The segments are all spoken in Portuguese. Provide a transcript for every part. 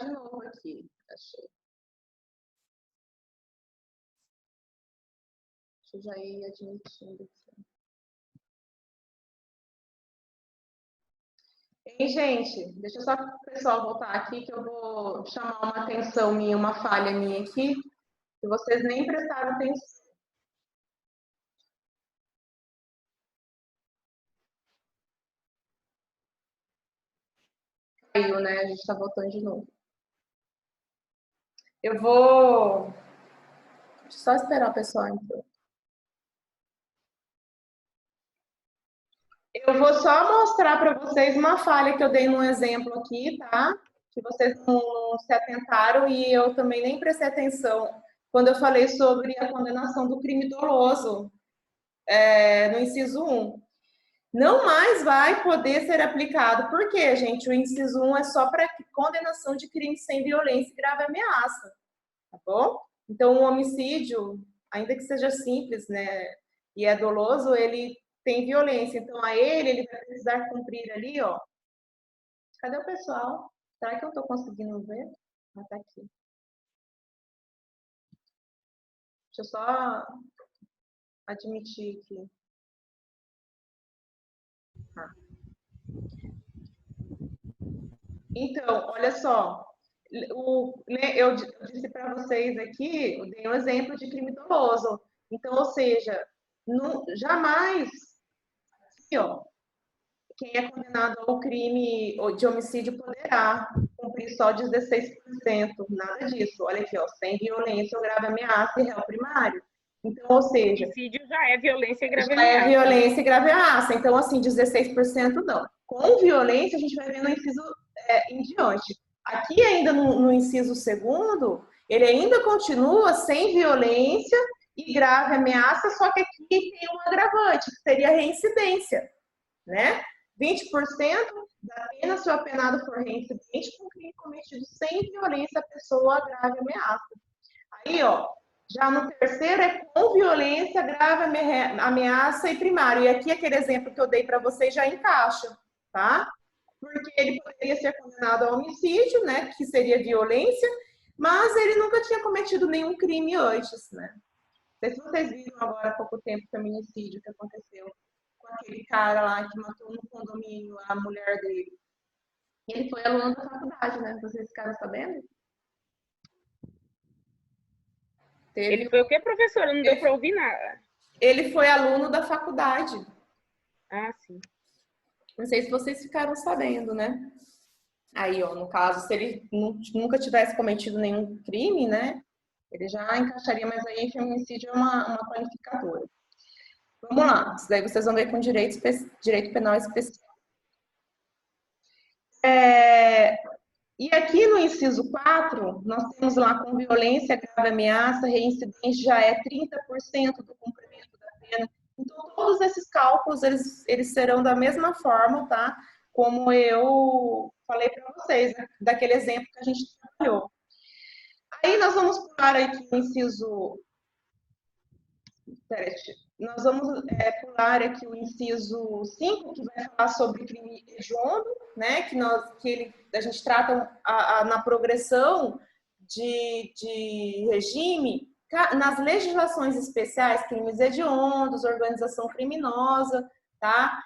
de novo aqui. Achei. Deixa eu já ir admitindo aqui. Ei, gente, deixa só o pessoal voltar aqui que eu vou chamar uma atenção minha, uma falha minha aqui, que vocês nem prestaram atenção. Caiu, né? A gente está voltando de novo. Eu vou só esperar o pessoal então. Eu vou só mostrar para vocês uma falha que eu dei num exemplo aqui, tá? Que vocês não se atentaram e eu também nem prestei atenção quando eu falei sobre a condenação do crime doloso no inciso 1. Não mais vai poder ser aplicado. Por quê, gente? O inciso 1 é só para condenação de crime sem violência e grave ameaça, tá bom? Então, o homicídio, ainda que seja simples, né, e é doloso, ele tem violência. Então, ele vai precisar cumprir ali, ó. Cadê o pessoal? Será que eu estou conseguindo ver? Ah, tá aqui. Deixa eu só admitir aqui. Ah. Então, olha só. Eu disse para vocês aqui, eu dei um exemplo de crime doloso. Então, ou seja, jamais, aqui, ó, quem é condenado ao crime de homicídio poderá cumprir só 16%, nada disso. Olha aqui, ó, sem violência ou grave ameaça e réu primário. Então, ou seja... Homicídio já é violência e grave já ameaça. é violência e grave ameaça. Então, assim, 16% não. Com violência, a gente vai ver no inciso em diante. Aqui, ainda no inciso 2º, ele ainda continua sem violência e grave ameaça, só que aqui tem um agravante, que seria a reincidência, né? 20% da pena se o apenado for reincidente com crime cometido sem violência à pessoa, grave ameaça. Aí, ó, já no 3º é com violência, grave ameaça e primário. E aqui aquele exemplo que eu dei para vocês já encaixa, tá? Porque ele poderia ser condenado a homicídio, né, que seria violência, mas ele nunca tinha cometido nenhum crime antes, né? Não sei se vocês viram agora há pouco tempo o feminicídio que aconteceu com aquele cara lá que matou no condomínio a mulher dele. E ele foi aluno da faculdade, né? Vocês ficaram sabendo? Ele foi o quê, professora? Não deu para ouvir nada. Ele foi aluno da faculdade. Ah, sim. Não sei se vocês ficaram sabendo, né? Aí, ó, no caso, se ele nunca tivesse cometido nenhum crime, né? Ele já encaixaria, mas aí feminicídio é uma qualificadora. Vamos lá, isso daí vocês vão ver com direito penal especial. E aqui no inciso 4, nós temos lá com violência, grave ameaça, reincidência já é 30% do cumprimento da pena. Então, todos esses cálculos, eles serão da mesma forma, tá? Como eu falei para vocês, né? Daquele exemplo que a gente trabalhou. Aí nós vamos pular aqui o inciso... Nós vamos pular aqui o inciso 5, que vai falar sobre crime hediondo, né? A gente trata na progressão de regime, nas legislações especiais, crimes hediondos, organização criminosa, tá?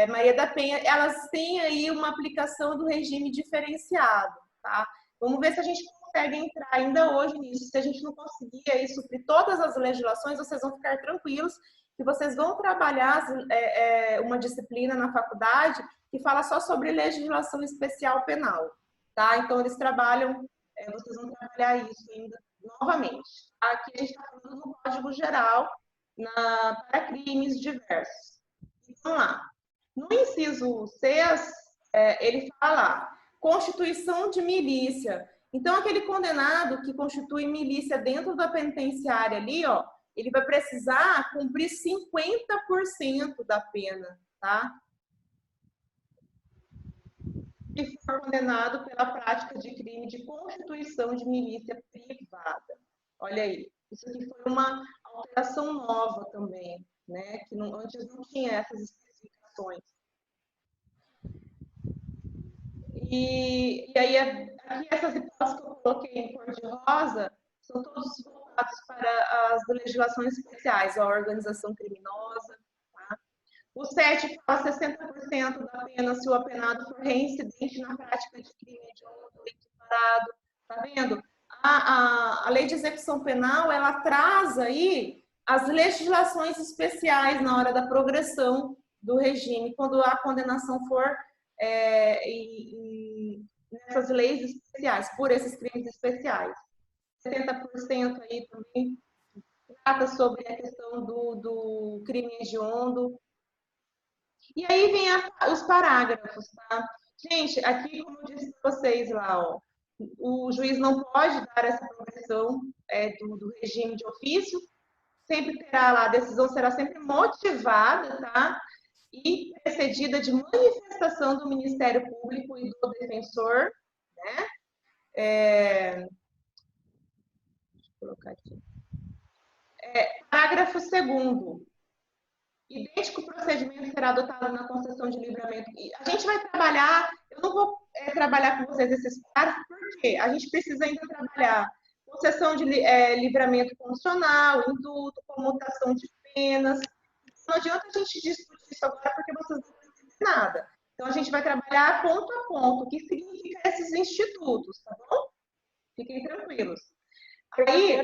Maria da Penha, elas têm aí uma aplicação do regime diferenciado, tá? Vamos ver se a gente consegue entrar ainda hoje nisso. Se a gente não conseguir aí suprir todas as legislações, vocês vão ficar tranquilos que vocês vão trabalhar uma disciplina na faculdade que fala só sobre legislação especial penal, tá? Então, eles trabalham, vocês vão trabalhar isso ainda novamente. Aqui a gente está falando do Código Geral para crimes diversos. Vamos lá. No inciso 6, ele fala constituição de milícia. Então, aquele condenado que constitui milícia dentro da penitenciária ali, ó, ele vai precisar cumprir 50% da pena, tá? E for condenado pela prática de crime de constituição de milícia privada. Olha aí, isso aqui foi uma alteração nova também, né? Que antes não tinha essas especificações. E aí, aqui essas hipóteses que eu coloquei em cor de rosa são todos voltados para as legislações especiais, a organização criminosa. Tá? O 7 fala 60% da pena se o apenado for reincidente na prática de crime hediondo, equiparado. Tá vendo? A lei de execução penal, ela traz aí as legislações especiais na hora da progressão do regime, quando a condenação for nessas leis especiais, por esses crimes especiais. 70% aí também trata sobre a questão do crime hediondo. E aí vem os parágrafos, tá? Gente, aqui, como eu disse para vocês lá, ó, o juiz não pode dar essa progressão do regime de ofício, sempre terá lá, a decisão será sempre motivada, tá? E precedida de manifestação do Ministério Público e do defensor, né? Deixa eu colocar aqui. Parágrafo 2º. Idêntico procedimento será adotado na concessão de livramento. E a gente vai trabalhar, eu não vou trabalhar com vocês esses parágrafos, porque a gente precisa ainda trabalhar concessão de livramento condicional, indulto, comutação de penas. Não adianta a gente discutir isso agora, porque vocês não vão entender nada. Então, a gente vai trabalhar ponto a ponto o que significa esses institutos, tá bom? Fiquem tranquilos. Aí,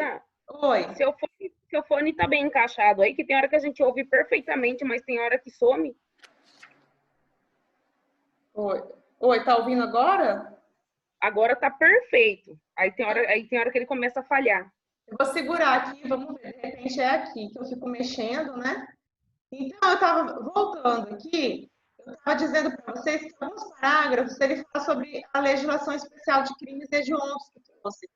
oi. Seu fone tá bem encaixado aí, que tem hora que a gente ouve perfeitamente, mas tem hora que some. Oi, tá ouvindo agora? Agora tá perfeito. Aí tem hora que ele começa a falhar. Eu vou segurar aqui, vamos ver, de repente é aqui que eu fico mexendo, né? Então, eu estava voltando aqui, eu estava dizendo para vocês que alguns parágrafos ele fala sobre a legislação especial de crimes hediondos que trouxe.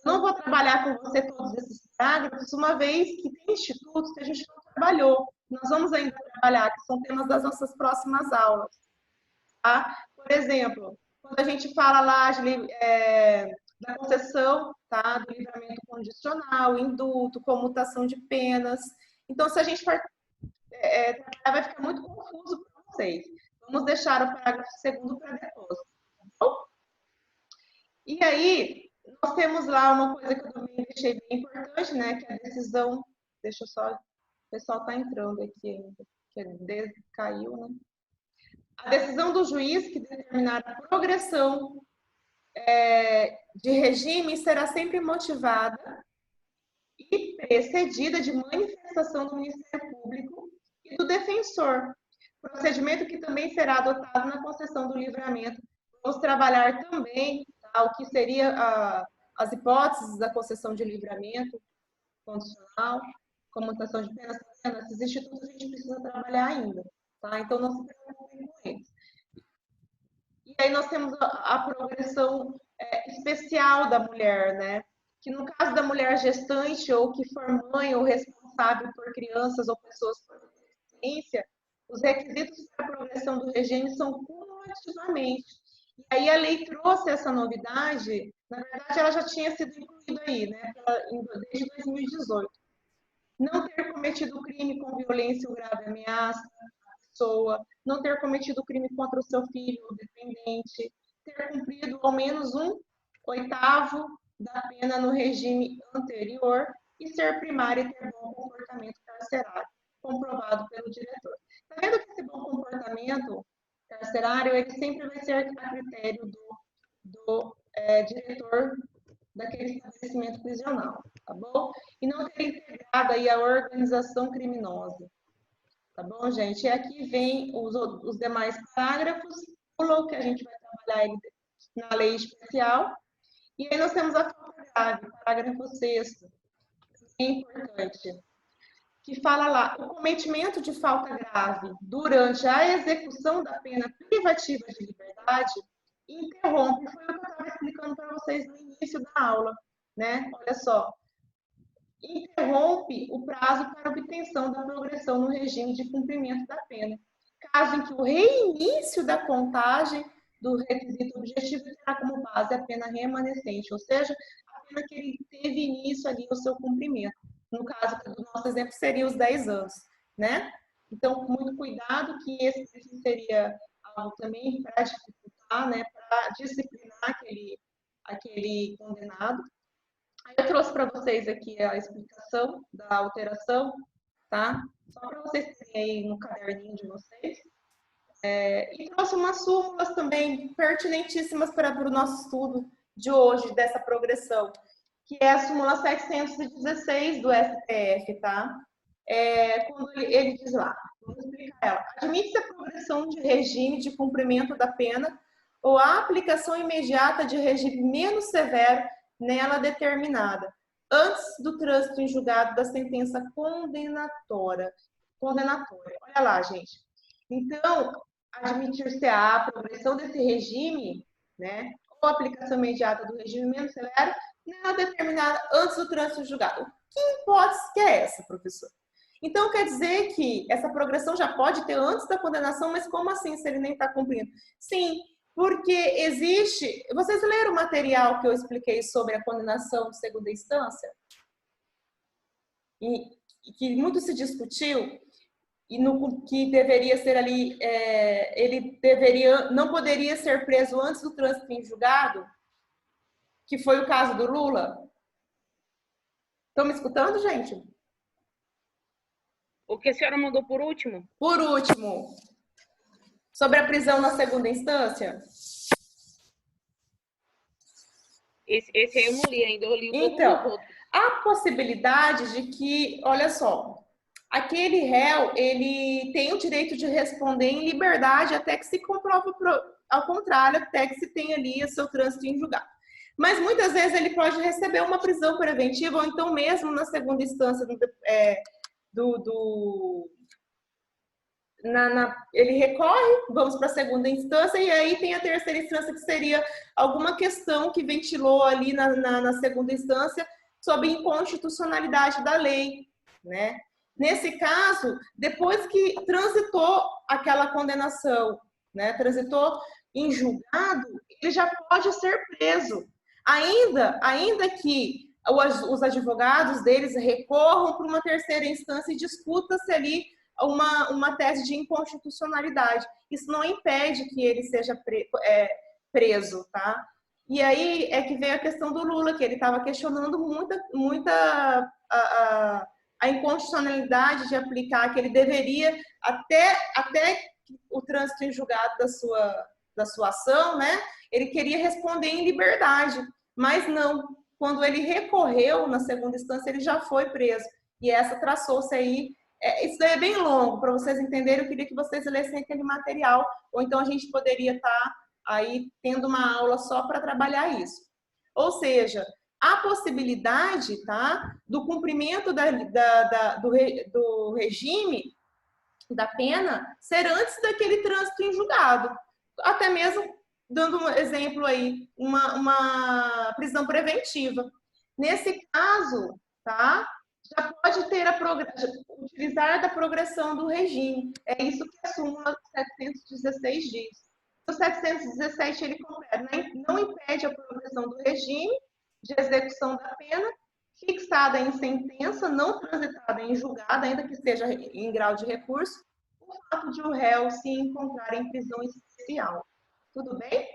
Eu não vou trabalhar com você todos esses parágrafos, uma vez que tem institutos que a gente não trabalhou. Nós vamos ainda trabalhar, que são temas das nossas próximas aulas. Tá? Por exemplo, quando a gente fala lá da concessão, tá? Do livramento condicional, indulto, comutação de penas. Então, se a gente for vai ficar muito confuso para vocês. Vamos deixar o parágrafo 2º para depois. Tá bom? E aí, nós temos lá uma coisa que eu também deixei bem importante, né? Que é a decisão. Deixa eu só. O pessoal está entrando aqui ainda. Que caiu, né? A decisão do juiz que determinar a progressão de regime será sempre motivada e precedida de manifestação do Ministério Público e do defensor. Procedimento que também será adotado na concessão do livramento. Vamos trabalhar também o que seria as hipóteses da concessão de livramento condicional, comutação de penas. Esses institutos a gente precisa trabalhar ainda, tá? Então, não se preocupem com eles. E aí nós temos a progressão especial da mulher, né? Que no caso da mulher gestante ou que for mãe ou responsável por crianças ou pessoas com deficiência, os requisitos para a progressão do regime são cumulativamente. E aí a lei trouxe essa novidade, na verdade ela já tinha sido incluída aí, né, desde 2018. Não ter cometido crime com violência ou grave ameaça à pessoa, não ter cometido crime contra o seu filho ou dependente, ter cumprido ao menos 1/8 da pena no regime anterior e ser primária e ter bom comportamento carcerário, comprovado pelo diretor. Está vendo que esse bom comportamento carcerário ele sempre vai ser a critério do diretor daquele estabelecimento prisional, tá bom? E não ter integrado aí a organização criminosa, tá bom, gente? E aqui vem os demais parágrafos, o que a gente vai trabalhar ele na lei especial. E aí nós temos a falta grave, parágrafo 6º, é importante, que fala lá, o cometimento de falta grave durante a execução da pena privativa de liberdade interrompe, foi o que eu estava explicando para vocês no início da aula, né? Olha só, interrompe o prazo para obtenção da progressão no regime de cumprimento da pena, caso em que o reinício da contagem do requisito objetivo terá como base a pena remanescente, ou seja, a pena que ele teve início ali o seu cumprimento. No caso do nosso exemplo, seria os 10 anos, né? Então, muito cuidado que esse seria algo também para dificultar lá, né, para disciplinar aquele condenado. Aí eu trouxe para vocês aqui a explicação da alteração, tá? Só para vocês terem aí no caderninho de vocês. E trouxe umas súmulas também pertinentíssimas para o nosso estudo de hoje, dessa progressão, que é a súmula 716 do STF, tá? Quando ele diz lá, vamos explicar ela. Admite-se a progressão de regime de cumprimento da pena ou a aplicação imediata de regime menos severo nela determinada, antes do trânsito em julgado da sentença condenatória. Olha lá, gente. Então, admitir-se-á a progressão desse regime, né, ou aplicação imediata do regime menos severo, nela determinada antes do trânsito em julgado. Que hipótese que é essa, professor? Então, quer dizer que essa progressão já pode ter antes da condenação, mas como assim, se ele nem está cumprindo? Sim, porque existe... Vocês leram o material que eu expliquei sobre a condenação de segunda instância? E que muito se discutiu, e no que deveria ser ali, ele não poderia ser preso antes do trânsito em julgado, que foi o caso do Lula. Estão me escutando, gente? O que a senhora mandou por último? Por último, sobre a prisão na segunda instância. Esse aí eu não li ainda, eu li Então, há possibilidade de que, olha só, aquele réu, ele tem o direito de responder em liberdade até que se comprove ao contrário, até que se tenha ali o seu trânsito em julgado. Mas muitas vezes ele pode receber uma prisão preventiva ou então mesmo na segunda instância ele recorre, vamos para a segunda instância, e aí tem a terceira instância, que seria alguma questão que ventilou ali na segunda instância sobre inconstitucionalidade da lei, né? Nesse caso, depois que transitou aquela condenação, né, transitou em julgado, ele já pode ser preso. Ainda que os advogados deles recorram para uma terceira instância e discuta-se ali uma tese de inconstitucionalidade. Isso não impede que ele seja preso, tá? E aí é que veio a questão do Lula, que ele estava questionando a inconstitucionalidade de aplicar, que ele deveria, até o trânsito em julgado da sua ação, né? Ele queria responder em liberdade, mas não. Quando ele recorreu na segunda instância, ele já foi preso. E essa traçou-se aí. Isso daí é bem longo, para vocês entenderem, eu queria que vocês lessem aquele material, ou então a gente poderia estar aí tendo uma aula só para trabalhar isso. Ou seja, a possibilidade, tá, do cumprimento do regime da pena ser antes daquele trânsito em julgado. Até mesmo, dando um exemplo aí, uma prisão preventiva. Nesse caso, tá, já pode ter utilizar da progressão do regime. É isso que a súmula 716 diz. O 717 ele não impede a progressão do regime de execução da pena, fixada em sentença, não transitada em julgado, ainda que esteja em grau de recurso, o fato de o réu se encontrar em prisão especial. Tudo bem?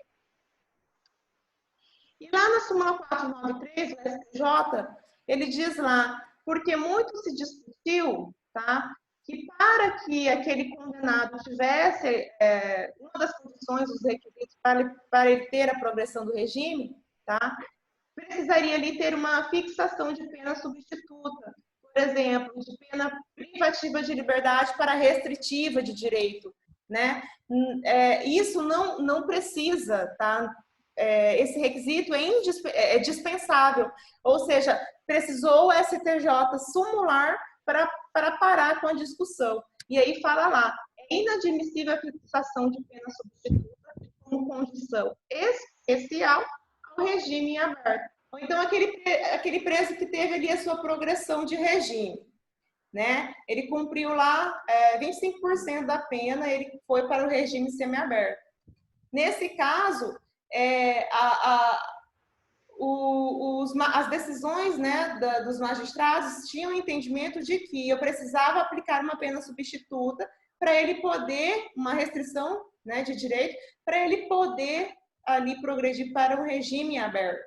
E lá na súmula 493 do STJ, ele diz lá, porque muito se discutiu, tá, que para que aquele condenado tivesse uma das condições, os requisitos para ele ter a progressão do regime, tá, precisaria ali ter uma fixação de pena substituta, por exemplo, de pena privativa de liberdade para restritiva de direito, né? Isso não precisa, tá? Esse requisito é dispensável, ou seja, precisou o STJ sumular para parar com a discussão. E aí fala lá, é inadmissível a fixação de pena substituta como condição especial ao regime em aberto. Ou então aquele preso que teve ali a sua progressão de regime, né? Ele cumpriu lá 25% da pena, ele foi para o regime semiaberto. Nesse caso, as decisões, né, dos magistrados tinham o entendimento de que eu precisava aplicar uma pena substituta para ele poder, uma restrição, né, de direito, para ele poder ali progredir para o regime aberto.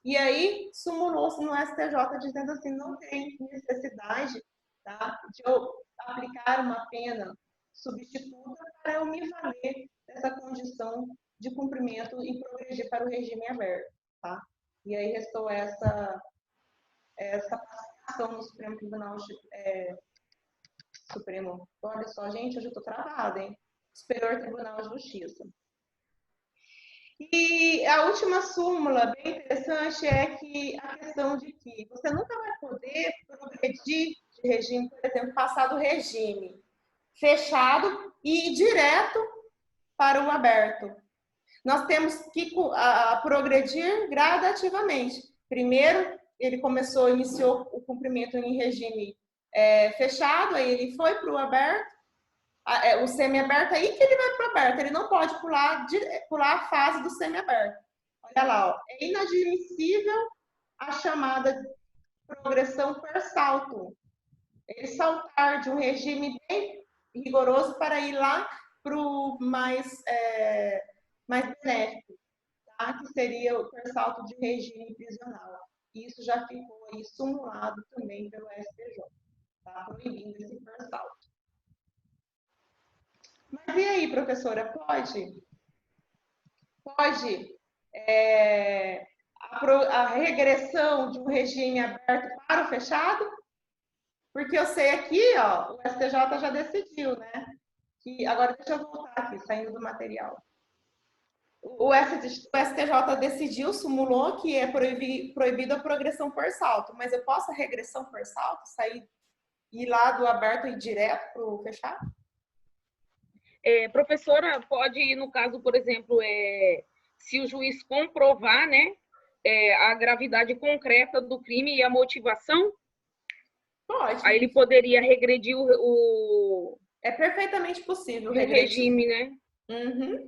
E aí, sumulou-se no STJ dizendo assim, não tem necessidade, tá, de eu aplicar uma pena substituta para eu me valer dessa condição de cumprimento e progredir para o regime aberto, tá? E aí restou essa pacificação no Supremo Tribunal Supremo. Olha só, gente, hoje eu estou travada, hein? Superior Tribunal de Justiça. E a última súmula, bem interessante, é que a questão de que você nunca vai poder progredir de regime, por exemplo, passar do regime fechado e ir direto para o aberto. Nós temos que progredir gradativamente. Primeiro, ele iniciou o cumprimento em regime fechado, aí ele foi para o aberto, o semi-aberto, aí que ele vai para o aberto, ele não pode pular a fase do semi-aberto. Olha lá, ó, é inadmissível a chamada progressão per salto. Ele saltar de um regime bem rigoroso para ir lá para o mais benéfico, tá? Que seria o per salto de regime prisional. Isso já ficou aí sumulado também pelo STJ, tá? Proibindo esse per salto. Mas e aí, professora, pode a regressão de um regime aberto para o fechado? Porque eu sei aqui, ó, o STJ já decidiu, né? Que, agora deixa eu voltar aqui, saindo do material. O STJ decidiu, sumulou que é proibido a progressão por salto, mas eu posso a regressão por salto, ir lá do aberto e ir direto para o fechado? Professora, pode, no caso, por exemplo, se o juiz comprovar, né, a gravidade concreta do crime e a motivação? Pode. Aí ele poderia regredir o É perfeitamente possível regredir. Regime, né? Uhum.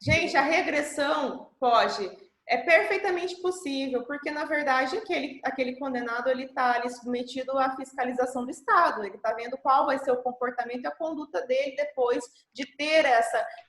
Gente, a regressão pode. É perfeitamente possível, porque, na verdade, aquele condenado ele está ali submetido à fiscalização do Estado. Ele está vendo qual vai ser o comportamento e a conduta dele depois de ter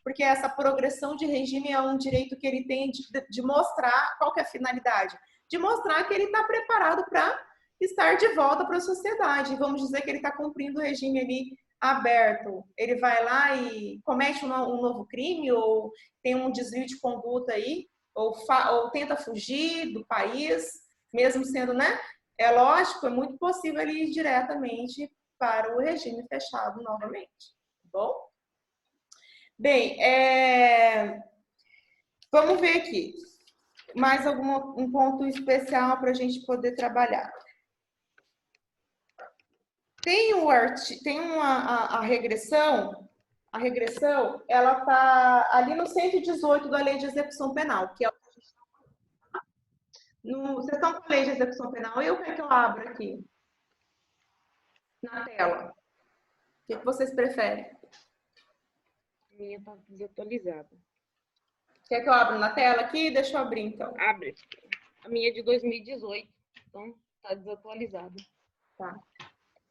porque essa progressão de regime é um direito que ele tem de mostrar qual que é a finalidade. De mostrar que ele está preparado para estar de volta para a sociedade. Vamos dizer que ele está cumprindo o regime ali aberto. Ele vai lá e comete um novo crime ou tem um desvio de conduta aí, ou tenta fugir do país, mesmo sendo, né? É lógico, é muito possível ele ir diretamente para o regime fechado novamente. Tá bom? Bem, vamos ver aqui. Mais um ponto especial para a gente poder trabalhar. Tem a regressão. A regressão, ela está ali no 118 da Lei de Execução Penal, que é o que a gente está falando. Vocês estão com a Lei de Execução Penal? E o que é que eu abro aqui? Na tela. O que vocês preferem? A minha está desatualizada. Quer que eu abra na tela aqui? Deixa eu abrir, então. Abre. A minha é de 2018, então está desatualizada. Tá.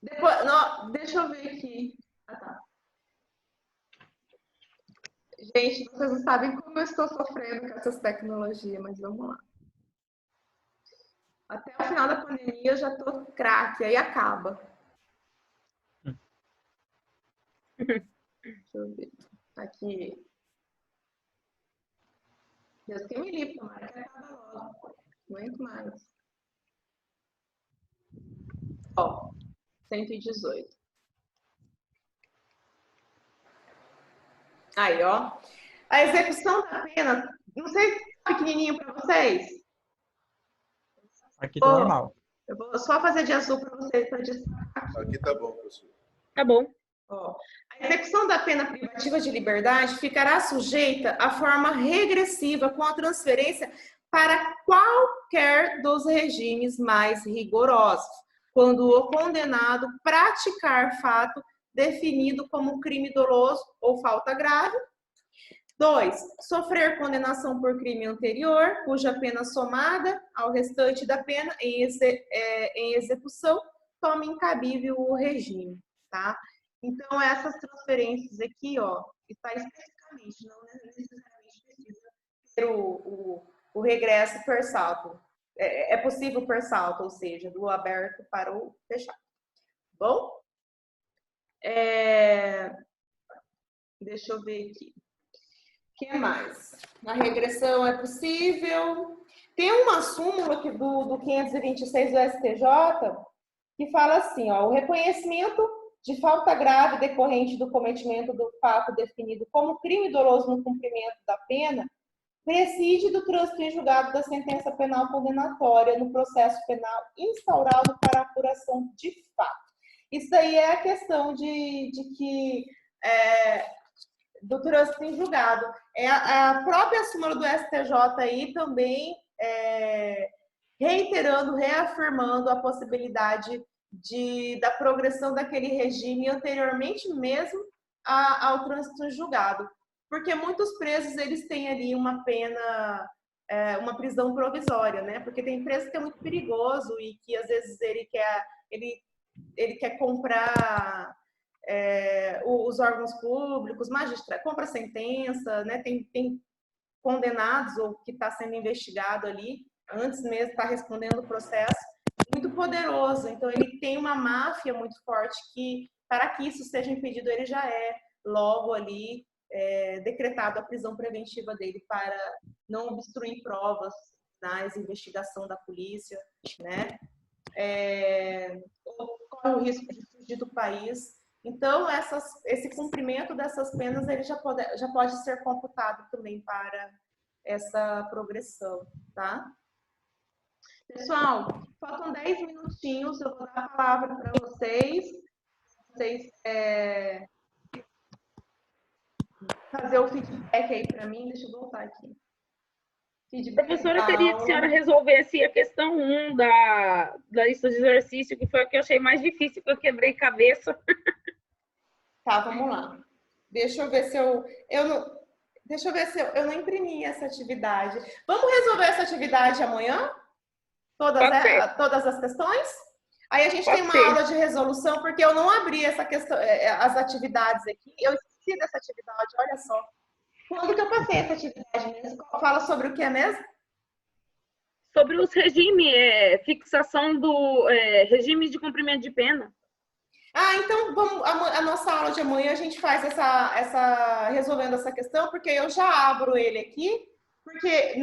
Depois, não, deixa eu ver aqui. Ah, tá. Gente, vocês não sabem como eu estou sofrendo com essas tecnologias, mas vamos lá. Até o final da pandemia eu já tô craque, aí acaba. Deixa eu ver. Aqui. Deus que me livre, tomara que acabe logo. Não aguento mais. Ó, 118. Aí, ó. A execução da pena, não sei se tá pequenininho para vocês. Aqui tá normal. Eu vou só fazer de azul para vocês, para destacar. Aqui tá bom, professor. Tá bom. Ó, a execução da pena privativa de liberdade ficará sujeita à forma regressiva com a transferência para qualquer dos regimes mais rigorosos, quando o condenado praticar fato definido como crime doloso ou falta grave. 2. Sofrer condenação por crime anterior, cuja pena somada ao restante da pena em execução tome incabível o regime, tá? Então, essas transferências aqui, ó, está especificamente, não necessariamente precisa ter o regresso per salto. É possível per salto, ou seja, do aberto para o fechado. Bom? Deixa eu ver aqui. O que mais? A regressão é possível. Tem uma súmula do 526 do STJ que fala assim, ó, o reconhecimento de falta grave decorrente do cometimento do fato definido como crime doloso no cumprimento da pena preside do trânsito em julgado da sentença penal condenatória no processo penal instaurado para apuração de fato. Isso aí é a questão de que do trânsito em julgado. A própria súmula do STJ aí também reiterando, reafirmando a possibilidade da progressão daquele regime anteriormente mesmo ao trânsito em julgado. Porque muitos presos, eles têm ali uma pena, uma prisão provisória, né? Porque tem preso que é muito perigoso e que, às vezes, ele quer comprar os órgãos públicos, magistrado, compra sentença, né? Tem condenados ou que está sendo investigado ali, antes mesmo está respondendo o processo, muito poderoso. Então, ele tem uma máfia muito forte que, para que isso seja impedido, ele já logo ali decretado a prisão preventiva dele para não obstruir provas na investigação da polícia, né? Corre o risco de fugir do país. Então, esse cumprimento dessas penas ele já pode ser computado também para essa progressão, tá? Pessoal, faltam 10 minutinhos, eu vou dar a palavra para vocês. Vocês fazer o feedback aí para mim. Deixa eu voltar aqui. Feedback. Professora, eu queria que a senhora resolvesse a questão 1 da lista de exercício, que foi a que eu achei mais difícil, que eu quebrei cabeça. Tá, vamos lá. Deixa eu ver se deixa eu ver se eu não imprimi essa atividade. Vamos resolver essa atividade amanhã? Todas as questões? Aí a gente tem uma aula de resolução, porque eu não abri essa questão, as atividades aqui. Eu esqueci dessa atividade, olha só. Quando que eu passei essa atividade mesmo? Fala sobre o que é mesmo? Sobre os regimes, fixação do regime de cumprimento de pena. Então vamos, a nossa aula de amanhã a gente faz resolvendo essa questão, porque eu já abro ele aqui, porque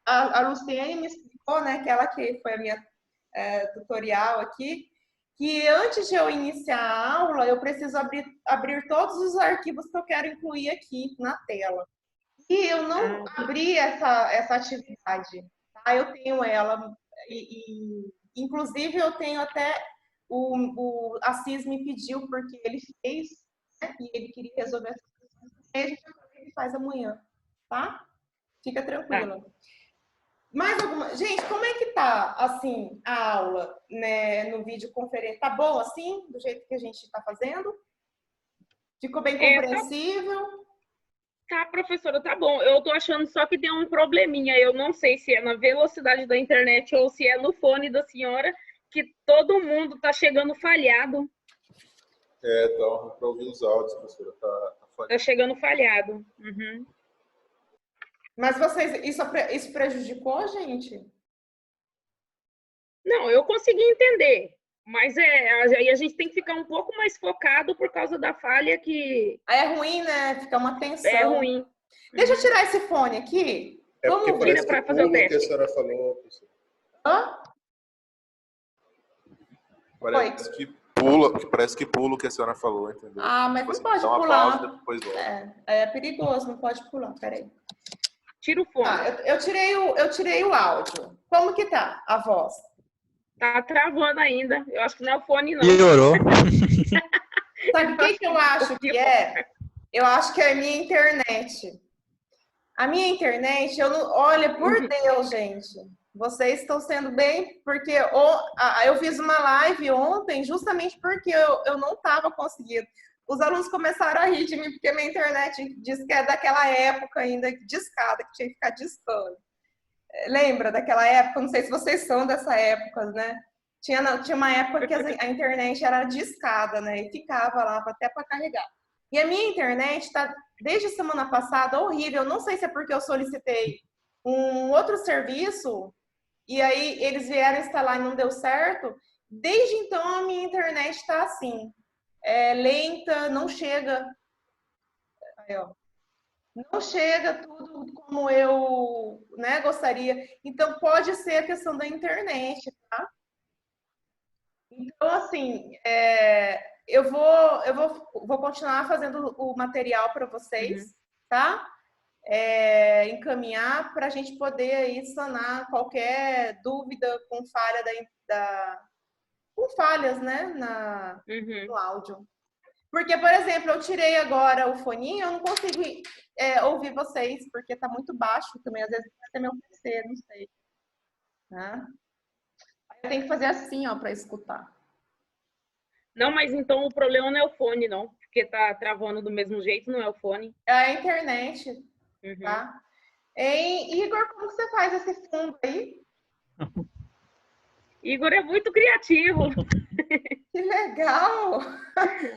a Luciene me explicou, né, que ela que foi a minha tutorial aqui, que antes de eu iniciar a aula, eu preciso abrir todos os arquivos que eu quero incluir aqui na tela. E eu não abri essa atividade, tá? Eu tenho ela, inclusive eu tenho até o Assis me pediu, porque ele fez, né, e ele queria resolver essas questões, e a gente faz amanhã, tá? Fica tranquila. Tá. Mais alguma? Gente, como é que tá, assim, a aula, né, no videoconferência? Tá bom, assim, do jeito que a gente tá fazendo? Ficou bem compreensível? Tá, professora, tá bom. Eu tô achando só que tem um probleminha. Eu não sei se é na velocidade da internet ou se é no fone da senhora, que todo mundo tá chegando falhado. Tá para ouvir os áudios, professora. Tá falhado. Tá chegando falhado. Uhum. Mas isso prejudicou, gente? Não, eu consegui entender. Mas aí a gente tem que ficar um pouco mais focado por causa da falha que... É ruim, né? Fica uma tensão. É ruim. Deixa eu tirar esse fone aqui. Vamos vir para fazer o teste. Que a senhora falou, professora. Hã? Parece que pula o que a senhora falou, entendeu? Mas não pode pular. Pausa, depois é perigoso, não pode pular. Peraí. Tira o fone. Eu tirei o áudio. Como que tá a voz? Tá travando ainda. Eu acho que não é o fone, não. Piorou. Sabe o que eu acho que é? Eu acho que é a minha internet. A minha internet, olha, por Deus, gente. Vocês estão sendo bem, porque eu fiz uma live ontem justamente porque eu não estava conseguindo. Os alunos começaram a rir de mim, porque minha internet diz que é daquela época ainda, discada, que tinha que ficar discando. Lembra daquela época? Não sei se vocês são dessa época, né? Tinha uma época que a internet era discada, né? E ficava lá até para carregar. E a minha internet está, desde semana passada, horrível. Não sei se é porque eu solicitei um outro serviço e aí eles vieram instalar e não deu certo. Desde então, a minha internet está assim, lenta, não chega. Aí, ó. Não chega tudo como eu, né, gostaria. Então, pode ser a questão da internet, tá? Então, assim, eu vou continuar fazendo o material para vocês, tá? Encaminhar para a gente poder aí sanar qualquer dúvida com falha com falhas, né, no áudio. Porque, por exemplo, eu tirei agora o foninho, eu não consigo ouvir vocês, porque tá muito baixo também, às vezes vai ser meu PC, não sei. Tá? Eu tenho que fazer assim, ó, para escutar. Não, mas então o problema não é o fone, não. Porque tá travando do mesmo jeito, não é o fone. É a internet, tá? Igor, como você faz esse fundo aí? Igor é muito criativo. Que legal!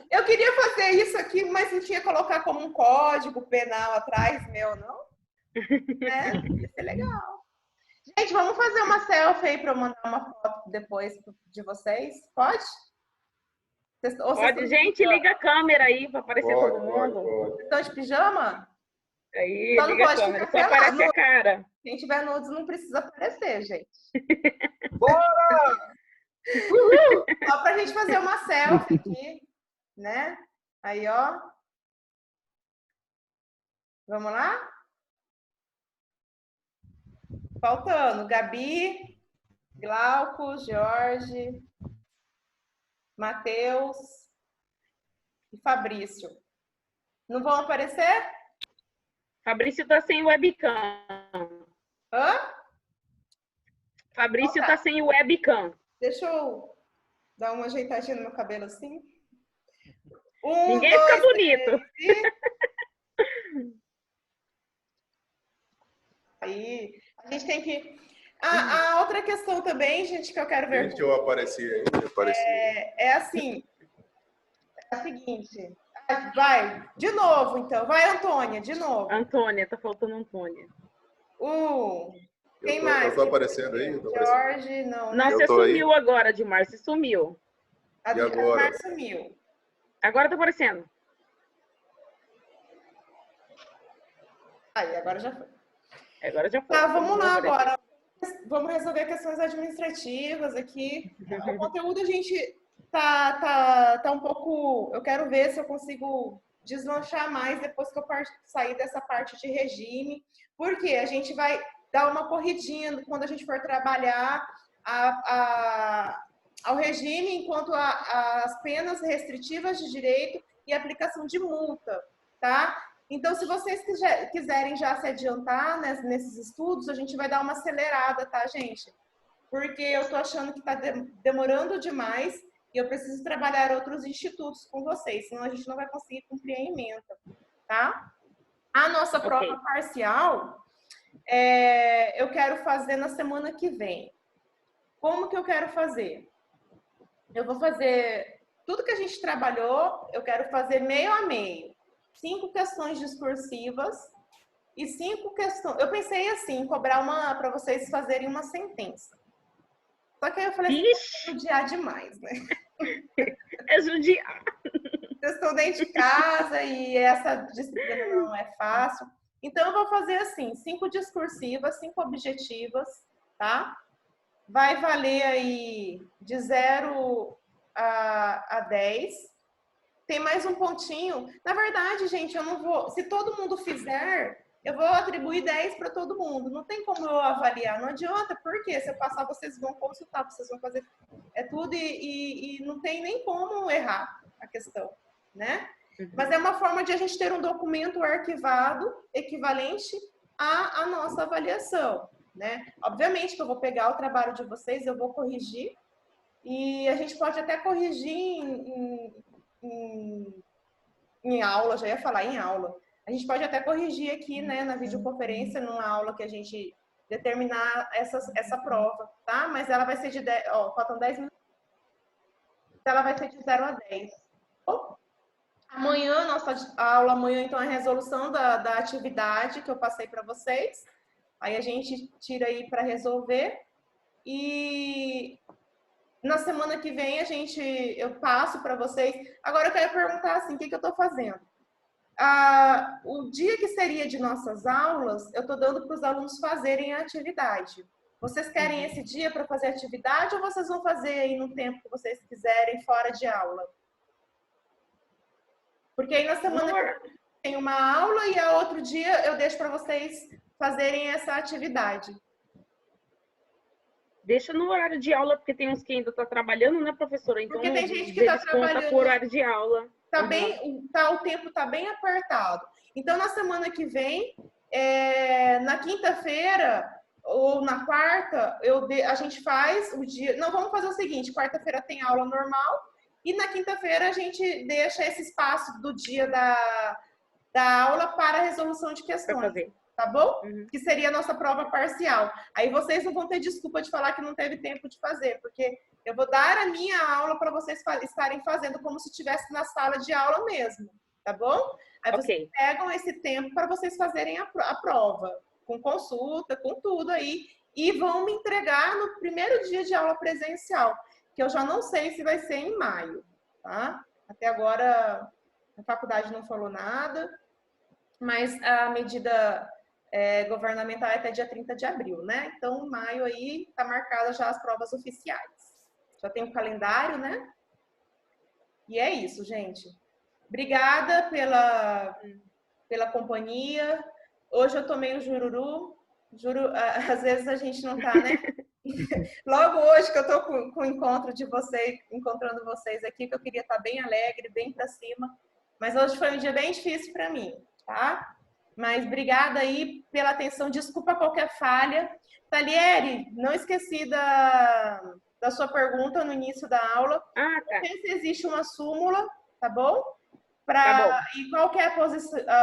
Eu queria fazer isso aqui, mas não tinha que colocar como um código penal atrás meu, não? Ia ser legal. Gente, vamos fazer uma selfie aí para eu mandar uma foto depois de vocês? Pode? Pode, gente, liga a câmera aí para aparecer todo mundo. Vocês estão de pijama? Aí, só liga a câmera, só aparece a cara. Quem tiver nudes não precisa aparecer, gente. Bora! Uhul! Só pra gente fazer uma selfie aqui, né? Aí, ó. Vamos lá? Faltando Gabi, Glauco, Jorge, Matheus e Fabrício. Não vão aparecer? Fabrício tá sem webcam. Hã? Fabrício tá sem webcam. Deixa eu dar uma ajeitadinha no meu cabelo assim. Ninguém fica bonito. Aí, a gente tem que... A outra questão também, gente, que eu quero ver... Gente, eu apareci aí. É assim, é a seguinte... Vai, de novo, então. Vai, Antônia, de novo. Antônia, tá faltando Antônia. Quem mais? Eu tô aparecendo aí? Jorge, não. Não, você sumiu aí. Agora, Dilmar, você sumiu. A Dilmar sumiu. Agora tá aparecendo. Aí, agora já foi. Agora já foi. Tá, vamos lá agora. Vamos resolver questões administrativas aqui. O conteúdo a gente tá um pouco... Eu quero ver se eu consigo deslanchar mais depois que eu sair dessa parte de regime. Porque a gente vai dar uma corridinha quando a gente for trabalhar ao regime, enquanto as penas restritivas de direito e aplicação de multa, tá? Então, se vocês quiserem já se adiantar nesses estudos, a gente vai dar uma acelerada, tá, gente? Porque eu tô achando que tá demorando demais e eu preciso trabalhar outros institutos com vocês, senão a gente não vai conseguir cumprir a ementa, tá? A nossa prova parcial, eu quero fazer na semana que vem. Como que eu quero fazer? Eu vou fazer tudo que a gente trabalhou, eu quero fazer meio a meio. 5 questões discursivas e 5 questões... Eu pensei assim, cobrar para vocês fazerem uma sentença. Só que aí eu falei assim, judiar demais, né? É judiar. Vocês estão dentro de casa e essa disciplina não é fácil. Então, eu vou fazer assim, 5 discursivas, 5 objetivas, tá? Vai valer aí de 0 a 10. Tem mais um pontinho. Na verdade, gente, eu não vou... Se todo mundo fizer, eu vou atribuir 10 para todo mundo. Não tem como eu avaliar. Não adianta, porque se eu passar, vocês vão consultar, vocês vão fazer tudo e não tem nem como errar a questão, né? Mas é uma forma de a gente ter um documento arquivado equivalente à nossa avaliação, né? Obviamente que eu vou pegar o trabalho de vocês, eu vou corrigir e a gente pode até corrigir em aula, já ia falar em aula. A gente pode até corrigir aqui, né, na videoconferência, numa aula que a gente determinar essa prova, tá? Mas ela vai ser de 10, faltam 10 minutos. ela vai ser de 0 a 10. Amanhã, a aula amanhã, então, é a resolução da atividade que eu passei para vocês. Aí a gente tira aí para resolver. E na semana que vem eu passo para vocês. Agora eu quero perguntar assim, o que eu estou fazendo? O dia que seria de nossas aulas, eu estou dando para os alunos fazerem a atividade. Vocês querem esse dia para fazer a atividade ou vocês vão fazer aí no tempo que vocês quiserem, fora de aula? Porque aí na semana que vem tem uma aula e a outro dia eu deixo para vocês fazerem essa atividade. Deixa no horário de aula, porque tem uns que ainda tá trabalhando, né, professora? Então, porque tem gente que está trabalhando por horário de aula. O tempo tá bem apertado. Então, na semana que vem, na quinta-feira ou na quarta, a gente faz o dia... Não, vamos fazer o seguinte, quarta-feira tem aula normal e na quinta-feira a gente deixa esse espaço do dia da aula para a resolução de questões. Tá bom? Que seria a nossa prova parcial. Aí vocês não vão ter desculpa de falar que não teve tempo de fazer, porque eu vou dar a minha aula para vocês estarem fazendo como se estivesse na sala de aula mesmo, tá bom? Aí vocês pegam esse tempo para vocês fazerem a prova, com consulta, com tudo aí, e vão me entregar no primeiro dia de aula presencial, que eu já não sei se vai ser em maio, tá? Até agora a faculdade não falou nada, mas a medida governamental é até dia 30 de abril, né? Então, em maio aí tá marcada já as provas oficiais. Já tem o calendário, né? E é isso, gente. Obrigada pela companhia. Hoje eu tomei o jururu. Juro, às vezes a gente não tá, né? Logo hoje que eu tô com o encontro de vocês, encontrando vocês aqui, que eu queria estar bem alegre, bem para cima. Mas hoje foi um dia bem difícil para mim, tá? Mas obrigada aí pela atenção. Desculpa qualquer falha. Talieri, não esqueci da sua pergunta no início da aula. Tá. Não sei se existe uma súmula, tá bom? Tá bom. E qual que é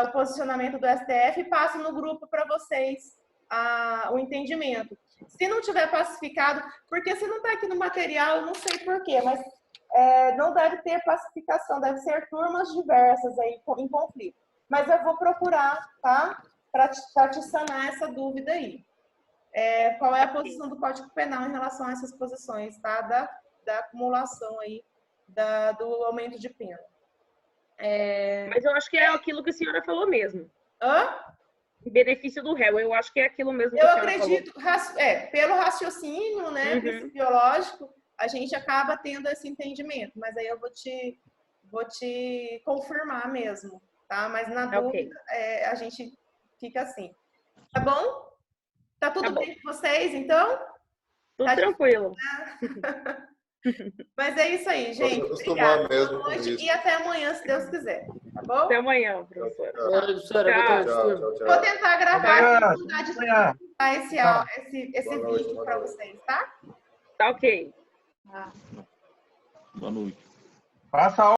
o posicionamento do STF, passo no grupo para vocês o entendimento. Se não tiver pacificado, porque se não está aqui no material, eu não sei porquê, mas não deve ter pacificação, deve ser turmas diversas aí em conflito. Mas eu vou procurar, tá? Para te sanar essa dúvida aí. Qual é a posição do Código Penal em relação a essas posições, tá? Da acumulação aí, do aumento de pena. Mas eu acho que é aquilo que a senhora falou mesmo. Em benefício do réu, eu acho que é aquilo mesmo que a senhora acredito, pelo raciocínio, né, biológico, a gente acaba tendo esse entendimento, mas aí eu vou te confirmar mesmo. Tá? Mas na dúvida, a gente fica assim. Tá bom? Tá tudo bem com vocês, então? Tudo tranquilo. Mas é isso aí, gente. Obrigada. Boa noite e até amanhã, se Deus quiser. Tá bom? Até amanhã, professora. Tchau. Vou tentar gravar esse vídeo para vocês, tá? Tá ok. Boa noite. Passa a